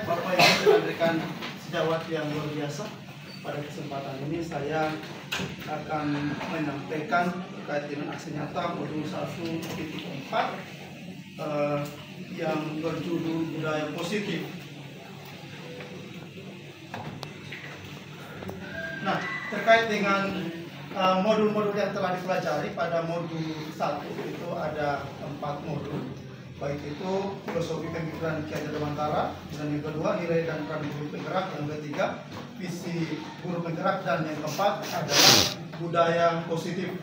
Bapak Ibu rekan-rekan sejawat yang luar biasa. Pada kesempatan ini saya akan menyampaikan terkait dengan aksi nyata modul 1.4 yang berjudul budaya positif. Nah, terkait dengan modul-modul yang telah dipelajari pada modul 1 itu ada 4 modul. Baik itu filosofi pemikiran Ki Hajar Dewantara, dan yang kedua nilai dan peran guru penggerak, yang ketiga visi guru penggerak, dan yang keempat adalah budaya positif.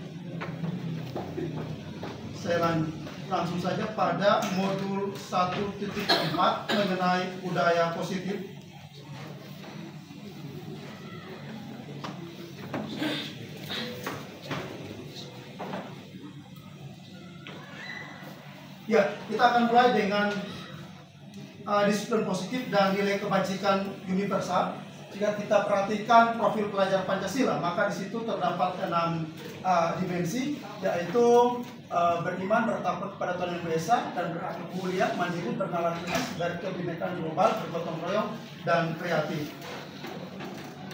Saya langsung saja pada modul 1.4 mengenai budaya positif. Ya, kita akan mulai dengan disiplin positif dan nilai kebajikan universal. Jika kita perhatikan profil pelajar Pancasila, maka di situ terdapat 6 dimensi, yaitu beriman, bertakwa kepada Tuhan Yang Maha Esa, dan berakhlak mulia, mandiri, bernalar luas, berkebinekaan global, bergotong royong, dan kreatif.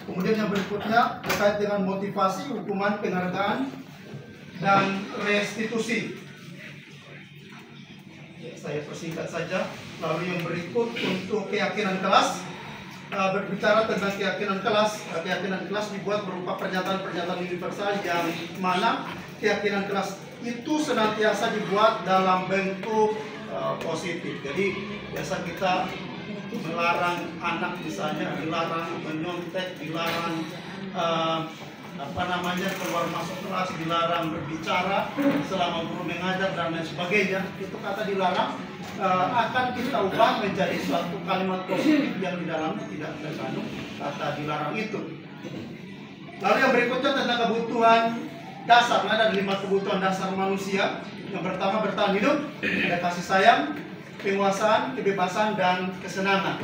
Kemudian yang berikutnya terkait dengan motivasi, hukuman, penghargaan, dan restitusi. Saya persingkat saja. Lalu yang berikut untuk keyakinan kelas, berbicara tentang keyakinan kelas. Keyakinan kelas dibuat berupa pernyataan-pernyataan universal yang mana keyakinan kelas itu senantiasa dibuat dalam bentuk positif. Jadi biasa kita melarang anak misalnya, dilarang menyontek, dilarang keluar masuk kelas, dilarang berbicara selama guru mengajar, dan lain sebagainya. Itu kata dilarang akan kita ubah menjadi suatu kalimat positif yang di dalamnya tidak terkandung kata dilarang itu. Lalu yang berikutnya tentang kebutuhan dasar. Ada 5 kebutuhan dasar manusia. Yang pertama bertahan hidup, ada kasih sayang, penguasaan, kebebasan, dan kesenangan.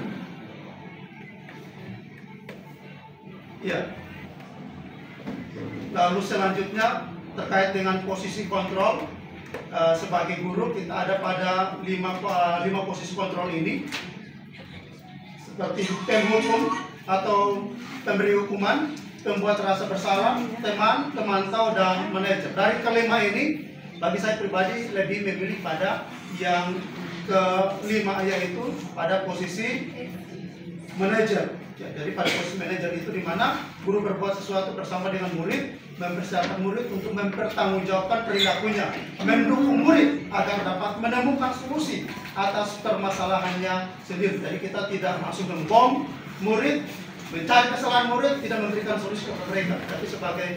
Ya. Lalu selanjutnya terkait dengan posisi kontrol. Sebagai guru kita ada pada 5 posisi kontrol ini, seperti penghukum atau pemberi hukuman, pembuat rasa bersalah, teman, pemantau, dan manajer. Dari kelima ini, bagi saya pribadi lebih memilih pada yang kelima, yaitu pada posisi manajer. Ya, jadi pada posisi manajer itu di mana guru berbuat sesuatu bersama dengan murid, mempersiapkan murid untuk mempertanggungjawabkan perilakunya, mendukung murid agar dapat menemukan solusi atas permasalahannya sendiri. Jadi kita tidak langsung membom murid, mencari kesalahan murid, tidak memberikan solusi kepada mereka. Tapi sebagai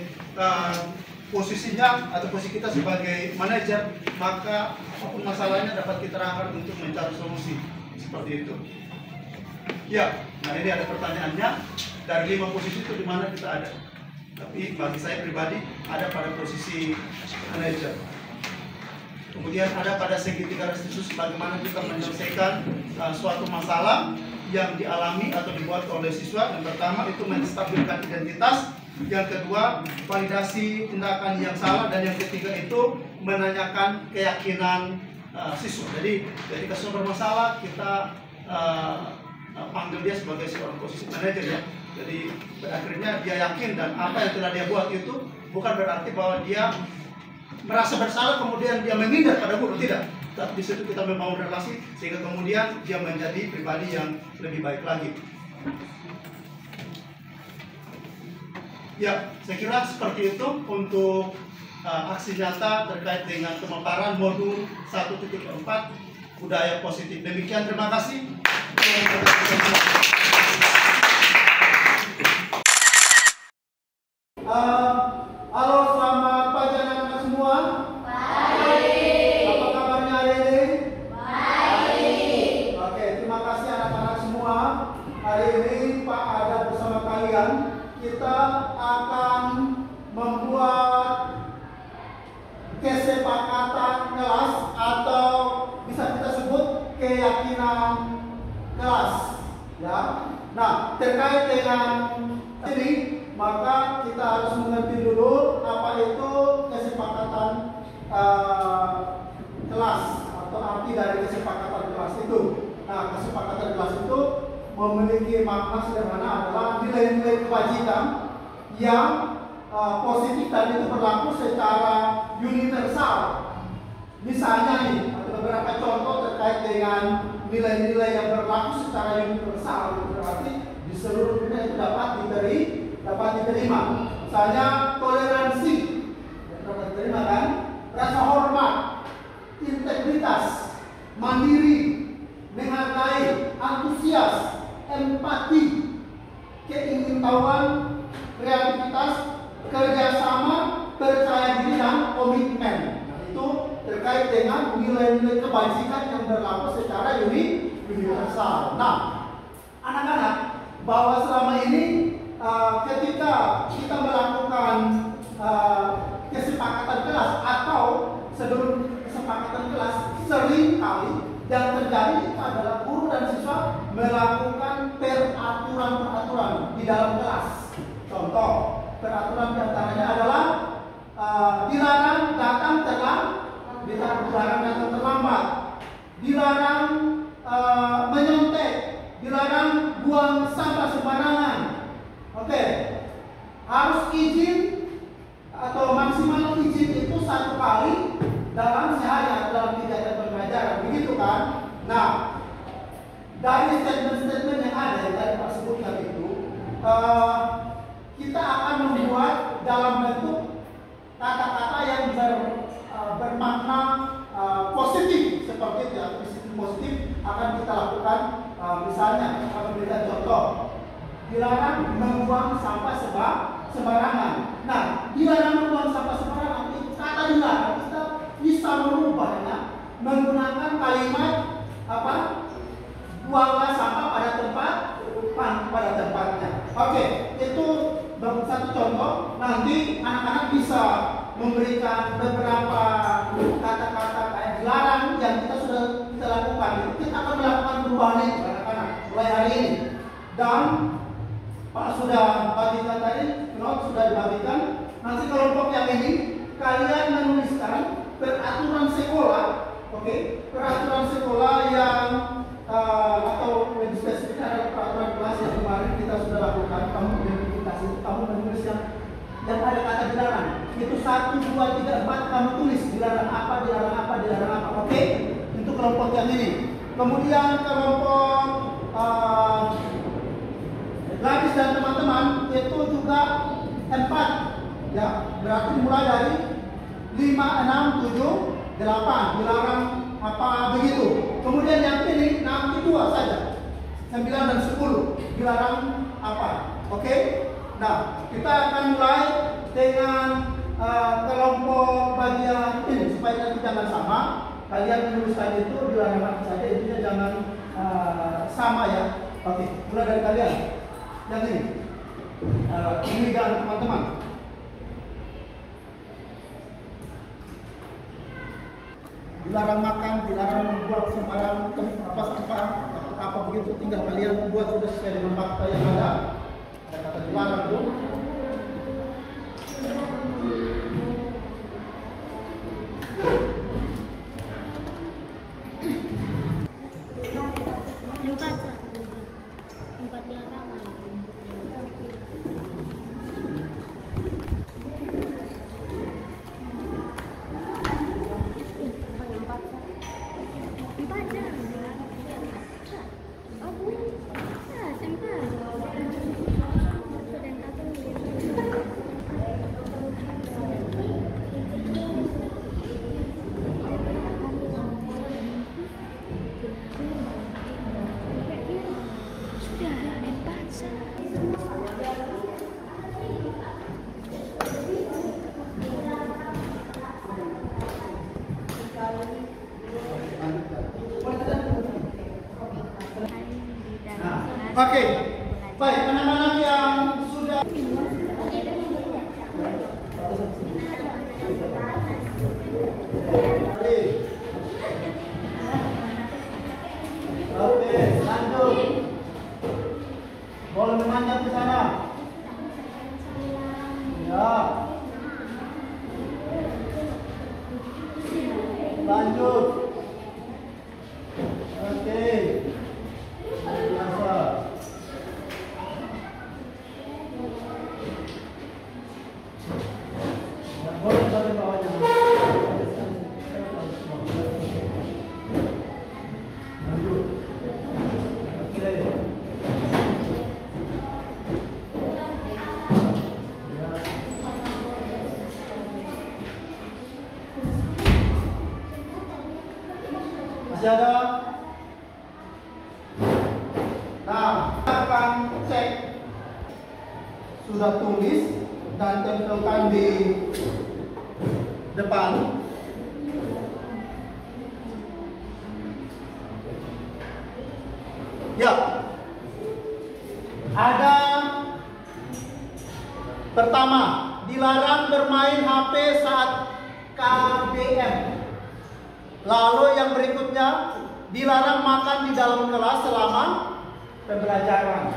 posisinya atau posisi kita sebagai manajer, maka apapun masalahnya dapat kita arahkan untuk mencari solusi. Seperti itu. Ya, nah ini ada pertanyaannya, dari 5 posisi itu di mana kita ada. Tapi bagi saya pribadi ada pada posisi manajer. Kemudian ada pada segitiga restitusi, bagaimana kita menyelesaikan suatu masalah yang dialami atau dibuat oleh siswa. Yang pertama itu menstabilkan identitas, yang kedua validasi tindakan yang salah, dan yang ketiga itu menanyakan keyakinan siswa. Jadi ketika siswa bermasalah, kita panggil dia sebagai seorang posisi manajer, ya. Jadi akhirnya dia yakin, dan apa yang telah dia buat itu bukan berarti bahwa dia merasa bersalah kemudian dia menghindar pada guru, tidak. Tapi di situ kita membangun relasi sehingga kemudian dia menjadi pribadi yang lebih baik lagi. Ya, saya kira seperti itu untuk aksi nyata terkait dengan pemaparan modul 1.4 budaya positif. Demikian, terima kasih. Halo, selamat pagi anak-anak semua. Baik. Apa kabarnya hari ini? Baik. Oke, terima kasih anak-anak semua. Hari ini Pak ada bersama kalian. Kita akan membuat kesepakatan kelas, atau bisa kita sebut keyakinan kelas, ya. Nah, terkait dengan ini, maka kita harus mengerti dulu apa itu kesepakatan kelas, atau arti dari kesepakatan kelas itu. Nah, kesepakatan kelas itu memiliki makna sederhana adalah nilai-nilai kebajikan yang positif dan itu berlaku secara universal. Misalnya nih, ada beberapa contoh terkait dengan nilai-nilai yang berlaku secara universal, berarti di seluruh dunia itu dapat diterima. Misalnya toleransi, dapat diterima kan? Rasa hormat, integritas, mandiri, menghargai, antusias, empati, keingintahuan, kreativitas, kerjasama, percaya diri dan komitmen. Nah, itu terkait dengan nilai-nilai kebajikan yang berlaku secara universal. Nah, anak-anak, bahwa selama ini ketika kita melakukan kesepakatan kelas atau sebelum kesepakatan kelas, sering kali yang terjadi itu adalah guru dan siswa melakukan peraturan-peraturan di dalam kelas. Contoh, peraturan diantaranya adalah dilarang datang terlambat, dilarang menyontek, dilarang buang sampah sembarangan. Oke, harus izin atau maksimal izin itu 1 kali dalam sehari atau dalam kegiatan pembelajaran, begitu kan? Nah, dari statement-statement yang ada yang tadi Pak sebutkan itu, kita akan membuat dalam bentuk kata-kata yang bermakna positif seperti itu, ya. Positif akan kita lakukan. Misalnya, akan memberikan contoh, dilarang membuang sampah sembarangan. Nah, dilarang membuang sampah sembarangan itu kata dilarang kita bisa merubahnya menggunakan kalimat apa? Buanglah sampah pada tempatnya. Oke, itu satu contoh. Nanti anak-anak bisa memberikan beberapa kata-kata kayak dilarang yang kita sudah lakukan. Kita akan melakukan perubahan itu anak-anak mulai hari ini. Dan Pak sudah bagikan tadi, note sudah dibagikan. Nanti kelompok yang ini kalian menuliskan peraturan sekolah, oke? Peraturan sekolah yang atau lebih spesifik adalah peraturan kelas yang kemarin kita sudah lakukan. Kamu identifikasi, kamu menulis yang ada kata dilarang. Itu 1, 2, 3, 4 kamu tulis dilarang apa, oke? Untuk kelompok yang ini. Kemudian kelompok Gadis dan teman-teman itu juga 4, ya, berarti mulai dari 5, 6, 7, 8 dilarang apa begitu. Kemudian yang ini nanti 2 saja, 9 dan 10 dilarang apa, oke? Nah, kita akan mulai dengan kelompok bagian ini supaya nanti jangan sama. Kalian menuliskan itu dilarang apa saja, intinya jangan sama ya. Oke, mulai dari kalian. Yang ini dan teman-teman. Dilarang makan, dilarang membuat sembarang apa begitu, tinggal kalian buat sudah sesuai dengan fakta yang ada. Ada kata dilarang tuh. Oke, baik, anak-anak yang sudah oke, lanjut. Boleh memanjat ke sana. Ya. Lanjut. Oke. Biasa. sudah tulis dan tempelkan di depan. Ya, ada pertama, dilarang bermain HP saat KBM. Lalu yang berikutnya, dilarang makan di dalam kelas selama pembelajaran.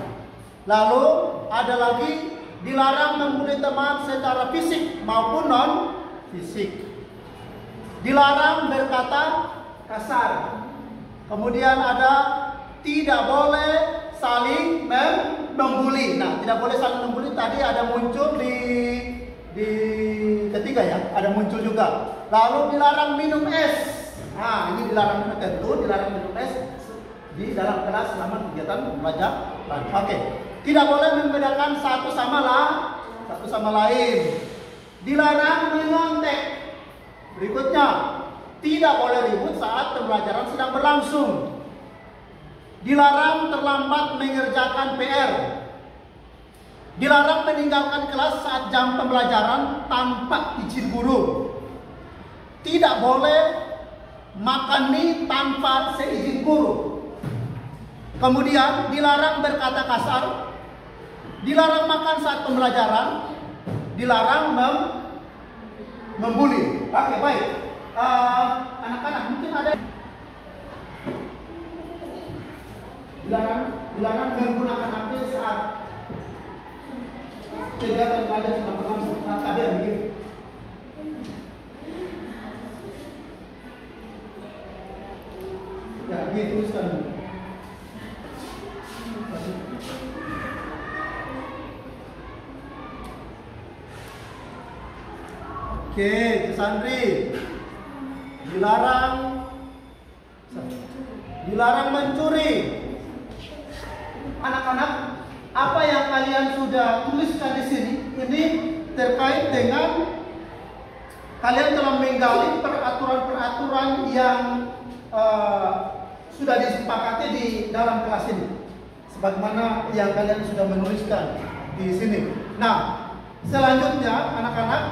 Lalu ada lagi, dilarang membuli teman secara fisik maupun non fisik. Dilarang berkata kasar. Kemudian ada tidak boleh saling membuli. Nah, tidak boleh saling membuli tadi ada muncul di ketiga ya, ada muncul juga. Lalu dilarang minum es. Nah, ini dilarang tentu dilarang minum es di dalam kelas selama kegiatan pembelajaran. Oke. Tidak boleh membedakan satu sama lain. Dilarang menyontek. Berikutnya, tidak boleh ribut saat pembelajaran sedang berlangsung. Dilarang terlambat mengerjakan PR. Dilarang meninggalkan kelas saat jam pembelajaran tanpa izin guru. Tidak boleh makan mie tanpa seizin guru. Kemudian dilarang berkata kasar. Dilarang makan saat pembelajaran. Dilarang membuli. Oke, baik. Anak-anak mungkin ada dilarang menggunakan HP saat kegiatan belajar sedang berlangsung. Tadi begitu. Ya, dituliskan. Oke, Sandri. Dilarang mencuri. Anak-anak, apa yang kalian sudah tuliskan di sini ini terkait dengan kalian telah menggali peraturan-peraturan yang sudah disepakati di dalam kelas ini, sebagaimana yang kalian sudah menuliskan di sini. Nah, selanjutnya anak-anak,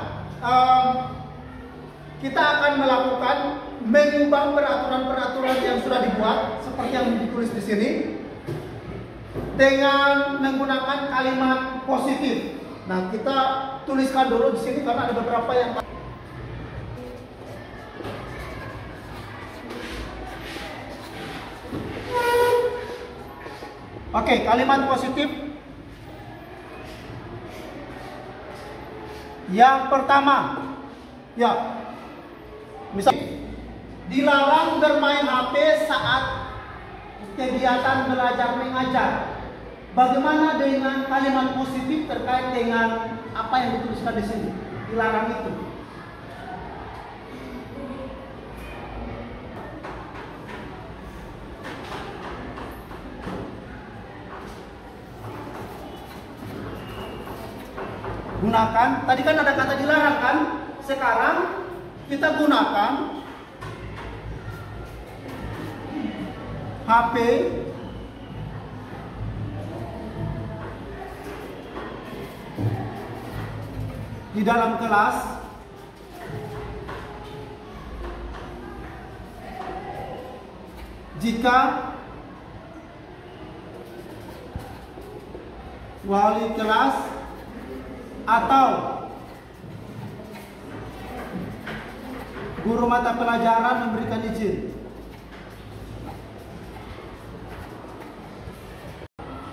kita akan melakukan mengubah peraturan-peraturan yang sudah dibuat seperti yang ditulis di sini dengan menggunakan kalimat positif. Nah, kita tuliskan dulu di sini karena ada beberapa yang Oke, kalimat positif. Yang pertama, ya, misalnya dilarang bermain HP saat kegiatan belajar mengajar. Bagaimana dengan kalimat positif terkait dengan apa yang dituliskan di sini? Dilarang itu. Gunakan, tadi kan ada kata dilarang kan? Sekarang kita gunakan HP di dalam kelas jika wali kelas atau guru mata pelajaran memberikan izin.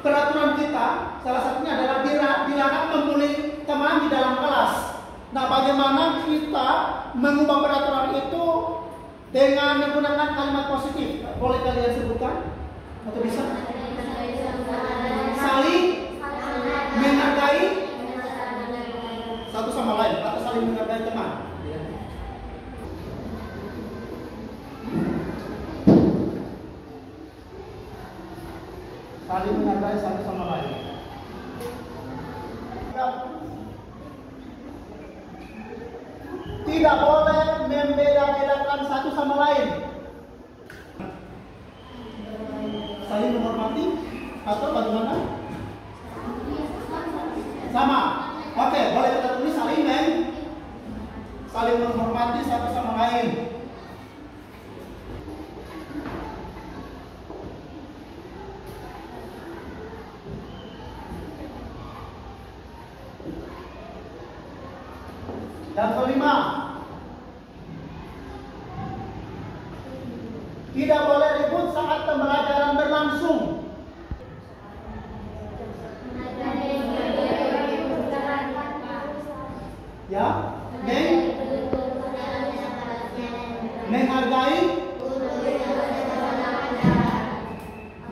Peraturan kita salah satunya adalah dilarang membuli teman di dalam kelas. Nah, bagaimana kita mengubah peraturan itu dengan menggunakan kalimat positif? Boleh kalian sebutkan? Atau bisa? Saling menghargai satu sama lain atau saling menghargai teman. Saling menghargai satu sama lain. Tidak boleh membeda-bedakan satu sama lain. Saling menghormati atau bagaimana? Sama. Oke, boleh kita tulis saling menghormati satu sama lain. Yang kelima, tidak boleh ribut saat pembelajaran berlangsung. Ya,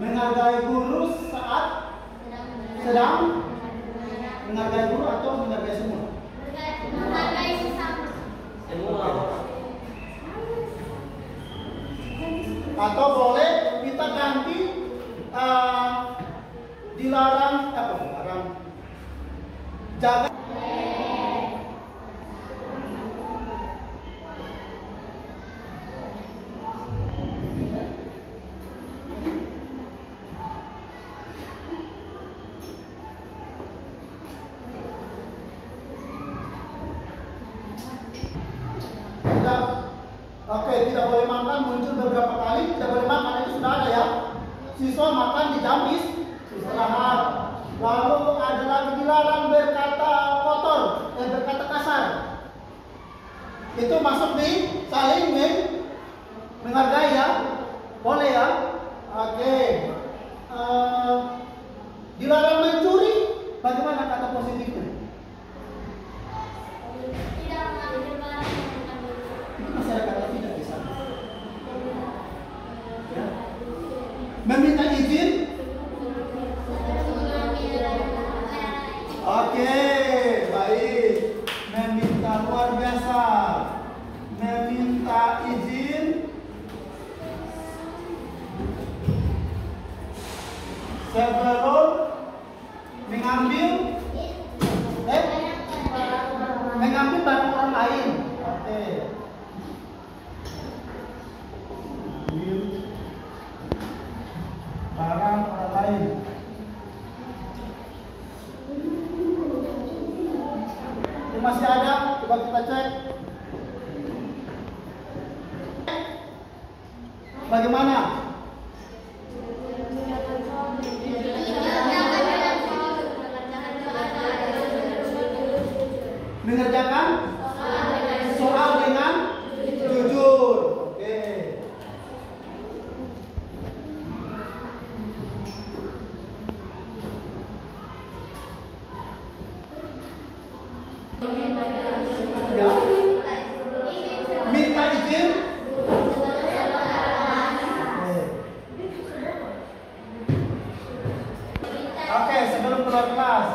menghargai guru saat sedang menghargai guru atau menghargai semua. Atau boleh kita ganti dilarang jaga. Tidak boleh makan muncul beberapa kali, tidak boleh makan itu sudah ada ya. Siswa makan di jam istirahat. Lalu ada lagi dilarang berkata kotor dan berkata kasar. Itu masuk di saling menghargai ya, boleh ya. Oke. Dilarang mencuri, bagaimana kata positifnya? Meminta izin. Oke, baik. Meminta, luar biasa. Meminta izin sebelum mengambil barang orang lain. Oke. Barang orang lain. Ini masih ada, coba kita cek. Bagaimana? Mengerjakan soal dengan jujur. Oke. Ya. Minta izin. Oke, sebelum keluar kelas.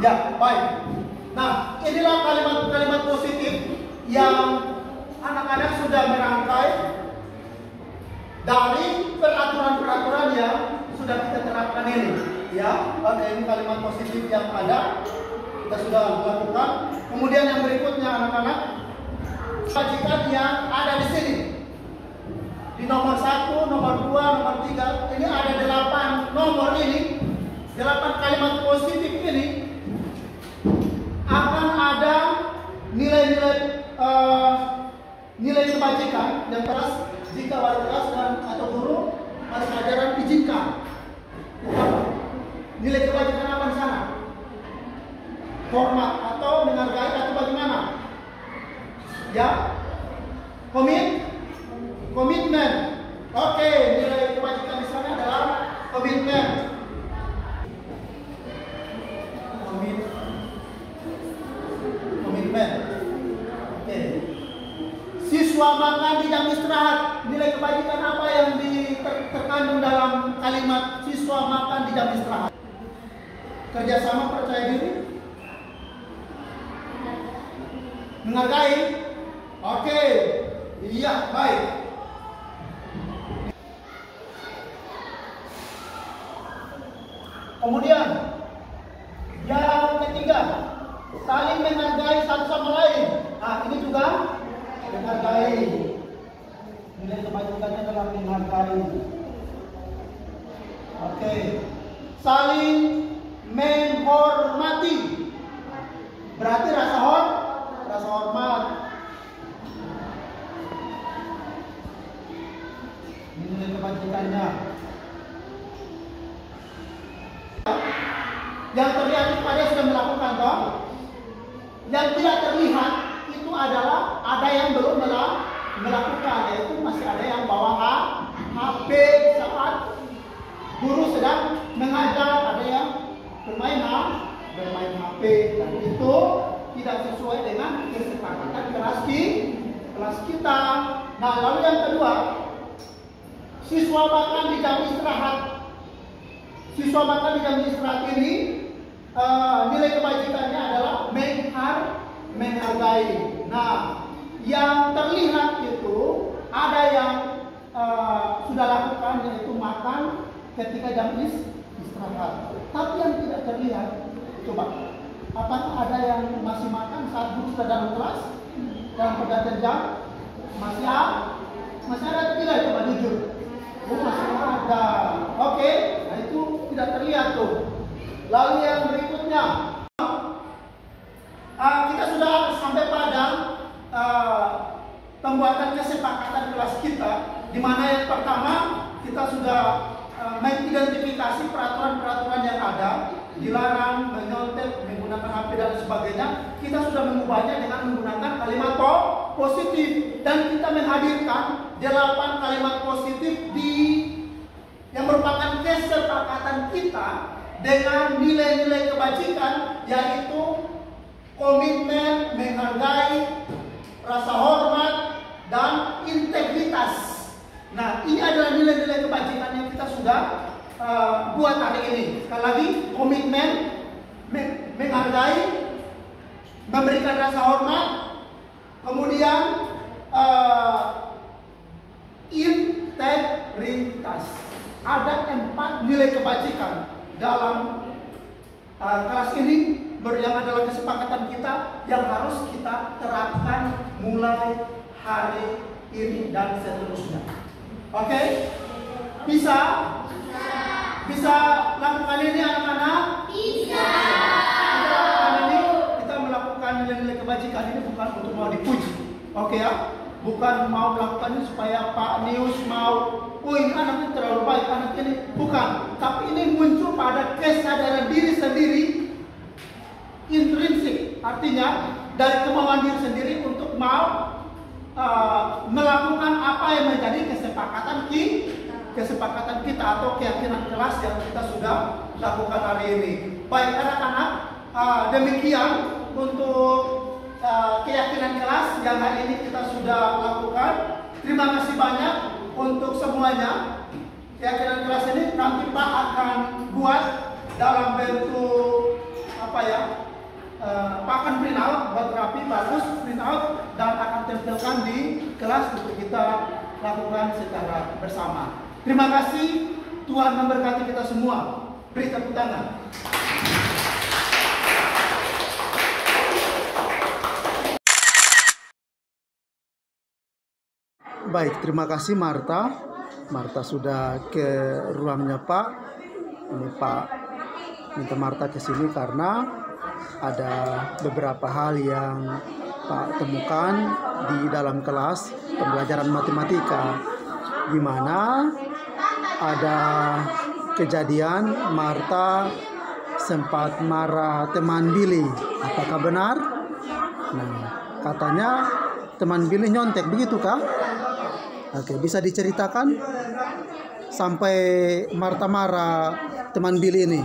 Ya, baik. Nah, inilah kalimat-kalimat positif yang anak-anak sudah merangkai dari peraturan-peraturan yang sudah kita terapkan ini. Ya, oke, ini kalimat positif yang ada kita sudah lakukan. Kemudian yang berikutnya anak-anak, sajikan yang ada di sini. Di nomor 1, nomor 2, nomor 3, ini ada 8 nomor ini, 8 kalimat positif ini akan ada nilai-nilai nilai kebajikan yang keras jika wali kelas dan atau guru mata pelajaran izinkan. Nilai kebajikan apa di sana? Hormat atau menghargai atau bagaimana? Ya, komitmen. Oke, nilai kebajikan di sana adalah komitmen. Komitmen. Oke. Siswa makan di jam istirahat. Nilai kebajikan apa yang terkandung dalam kalimat siswa makan di jam istirahat? Kerjasama, percaya diri, menghargai. Oke, iya, baik. Kemudian yang ketiga, saling menghargai satu sama lain. Nah, ini juga menghargai nilai kebajikannya dalam menghargai. Oke. Saling menghormati. Berarti rasa hormat. Nilai kebajikannya. Yang terlihat itu ada sudah melakukan toh. Yang tidak terlihat itu adalah ada yang belum melakukan, yaitu masih ada yang bawa HP saat guru sedang mengajar, ada yang bermain HP, dan itu tidak sesuai dengan kesepakatan kelas kita. Nah, lalu yang kedua, siswa makan di jam istirahat. Siswa makan di jam istirahat ini nilai kebajikannya adalah menghargai. Nah, yang terlihat itu ada yang sudah lakukan, yaitu makan ketika jam istirahat. Tapi yang tidak terlihat, coba, apakah ada yang masih makan saat guru sedang dalam kelas dalam pergantian jam? Masih ada atau tidak? Coba jujur. Oh, masih ada. Oke, nah itu tidak terlihat tuh. Lalu yang berikutnya, kita sudah sampai pada pembuatan kesepakatan kelas kita, di mana yang pertama kita sudah mengidentifikasi peraturan-peraturan yang ada, dilarang menyontek, menggunakan HP dan sebagainya. Kita sudah mengubahnya dengan menggunakan kalimat positif, dan kita menghadirkan 8 kalimat positif yang merupakan kesepakatan kita dengan nilai-nilai kebajikan, yaitu komitmen, menghargai, rasa hormat, dan integritas. Nah, ini adalah nilai-nilai kebajikan yang kita sudah buat hari ini. Sekali lagi, komitmen, menghargai, memberikan rasa hormat, kemudian integritas. Ada 4 nilai kebajikan dalam kelas ini yang adalah kesepakatan kita yang harus kita terapkan mulai hari ini dan seterusnya. Oke? Bisa lakukan ini anak-anak? Bisa. Kita melakukan nilai-nilai kebajikan ini bukan untuk mau dipuji. Oke ya? Bukan mau melakukan ini supaya Pak Nius mau, oh ini anak ini terlalu baik, anak ini. Bukan. Tapi ini muncul pada kesadaran diri sendiri, intrinsik. Artinya dari kemauan diri sendiri untuk mau melakukan apa yang menjadi kesepakatan kita atau keyakinan kelas yang kita sudah lakukan hari ini. Baik anak-anak, demikian untuk keyakinan kelas yang hari ini kita sudah lakukan. Terima kasih banyak untuk semuanya. Keyakinan kelas ini nanti Pak akan buat dalam bentuk apa ya? Pak akan print out, buat rapi, bagus, print out, dan akan tempelkan di kelas untuk kita lakukan secara bersama. Terima kasih, Tuhan memberkati kita semua. Beri tepuk tangan. Baik, terima kasih Marta. Marta sudah ke ruangnya Pak. Ini Pak minta Marta ke sini karena ada beberapa hal yang Pak temukan di dalam kelas pembelajaran matematika, di mana ada kejadian Marta sempat marah teman Billy. Apakah benar? Nah, katanya teman Billy nyontek, begitu kah? Oke, bisa diceritakan sampai Marta marah teman Billy ini?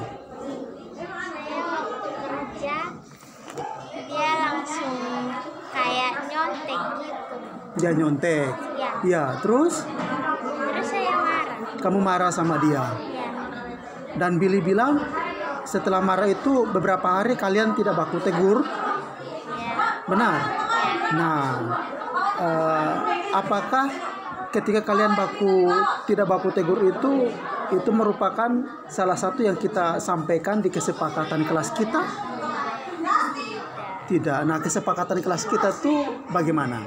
Dia nyontek. Ya, terus? Terus saya marah. Kamu marah sama dia? Ya. Dan Billy bilang setelah marah itu beberapa hari kalian tidak baku tegur? Ya. Benar? Nah, apakah ketika kalian tidak baku tegur itu merupakan salah satu yang kita sampaikan di kesepakatan kelas kita? Tidak. Nah, kesepakatan kelas kita tuh bagaimana?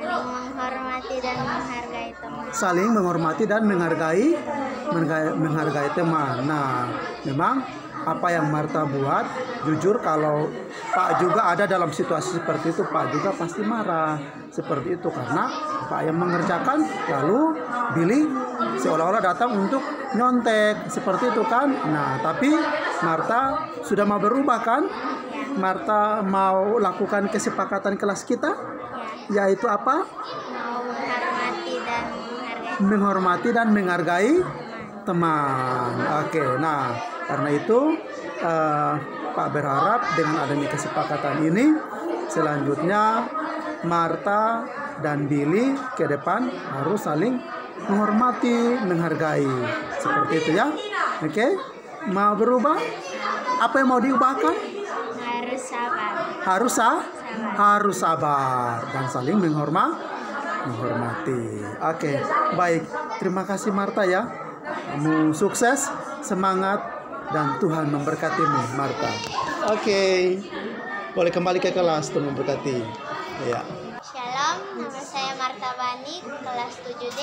Saling menghormati dan menghargai teman. saling menghormati dan menghargai teman. Nah, memang apa yang Marta buat, jujur kalau Pak juga ada dalam situasi seperti itu, Pak juga pasti marah seperti itu, karena Pak yang mengerjakan lalu Billy seolah-olah datang untuk nyontek seperti itu kan. Nah, tapi Marta sudah mau berubah kan? Marta mau lakukan kesepakatan kelas kita, yaitu apa? Menghormati dan menghargai teman. Oke, nah karena itu Pak berharap dengan adanya kesepakatan ini selanjutnya Marta dan Billy ke depan harus saling menghormati, menghargai seperti itu ya. Oke, mau berubah? Apa yang mau diubahkan? Harus sabar. Harus sabar dan saling menghormati. Oke, baik. Terima kasih Marta ya. Kamu sukses, semangat, dan Tuhan memberkatimu Marta. Oke, boleh kembali ke kelas, Tuhan memberkati. Ya. Shalom, nama saya Marta Bani, kelas 7D.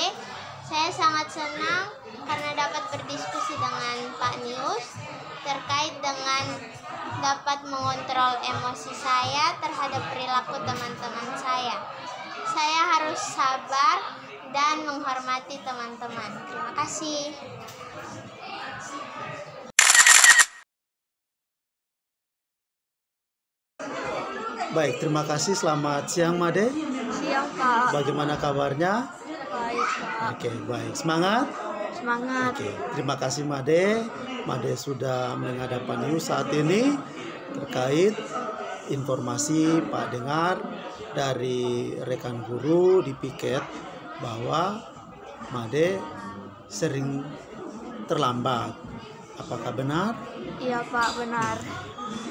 Saya sangat senang karena dapat berdiskusi dengan Pak Nius terkait dengan dapat mengontrol emosi saya terhadap perilaku teman-teman saya. Saya harus sabar dan menghormati teman-teman. Terima kasih. Baik, terima kasih. Selamat siang Made. Siang Pak. Bagaimana kabarnya? Baik Pak. Oke, baik. Semangat. Semangat. Oke, terima kasih Made. Made sudah menghadapan Nius saat ini terkait informasi Pak dengar dari rekan guru di piket bahwa Made sering terlambat. Apakah benar? Iya Pak, benar.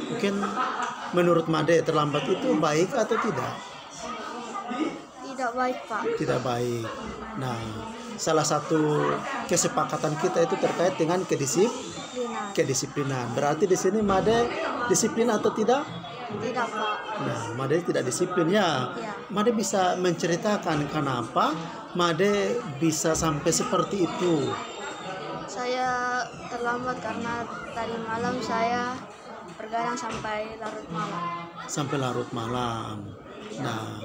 Mungkin menurut Made terlambat itu baik atau tidak? Tidak baik Pak. Tidak baik. Nah, salah satu kesepakatan kita itu terkait dengan kedisiplinan. Berarti di sini Made disiplin atau tidak? Tidak Pak. Nah, Made tidak disiplin ya. Ya. Made bisa menceritakan kenapa Made bisa sampai seperti itu? Saya terlambat karena tadi malam saya bergadang sampai larut malam. Sampai larut malam. Nah,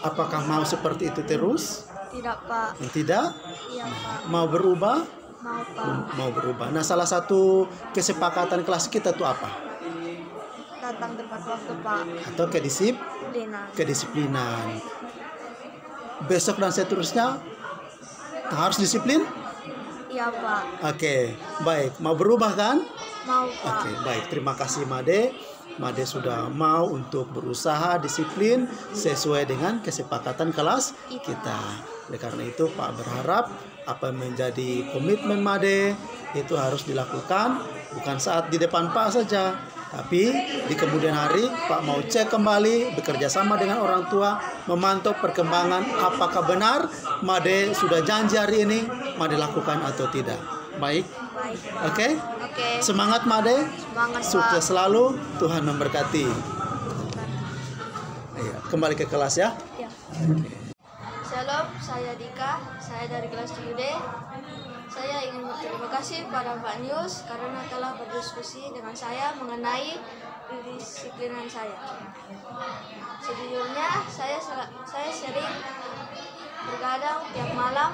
apakah mau seperti itu terus? Tidak Pak. Tidak? Iya Pak. Mau berubah? Mau Pak. Mau berubah. Nah, salah satu kesepakatan kelas kita itu apa? Datang tepat waktu Pak. Atau kedisiplinan. Besok dan seterusnya harus disiplin? Iya Pak. Oke, baik. Mau berubah kan? Mau Pak. Oke, baik. Terima kasih Made. Made sudah mau untuk berusaha disiplin sesuai dengan kesepakatan kelas kita. Oleh karena itu Pak berharap apa yang menjadi komitmen Made itu harus dilakukan bukan saat di depan Pak saja, tapi di kemudian hari Pak mau cek kembali, bekerja sama dengan orang tua, memantau perkembangan apakah benar Made sudah janji hari ini Made lakukan atau tidak. Baik. Baik Pak. Oke? Oke. Semangat Made. Semangat Pak. Sukses selalu. Tuhan memberkati. Iya, kembali ke kelas ya. Ya. Shalom, saya Dika, saya dari kelas 7D. Saya ingin berterima kasih pada Pak Nius karena telah berdiskusi dengan saya mengenai kedisiplinan saya. Sejujurnya saya sering bergadang tiap malam,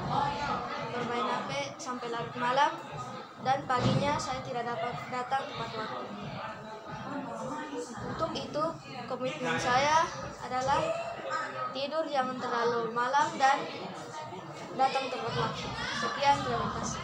bermain HP sampai larut malam, dan paginya saya tidak dapat datang tepat waktu. Untuk itu, komitmen saya adalah tidur jangan terlalu malam dan datang tepat waktu. Sekian, terima kasih.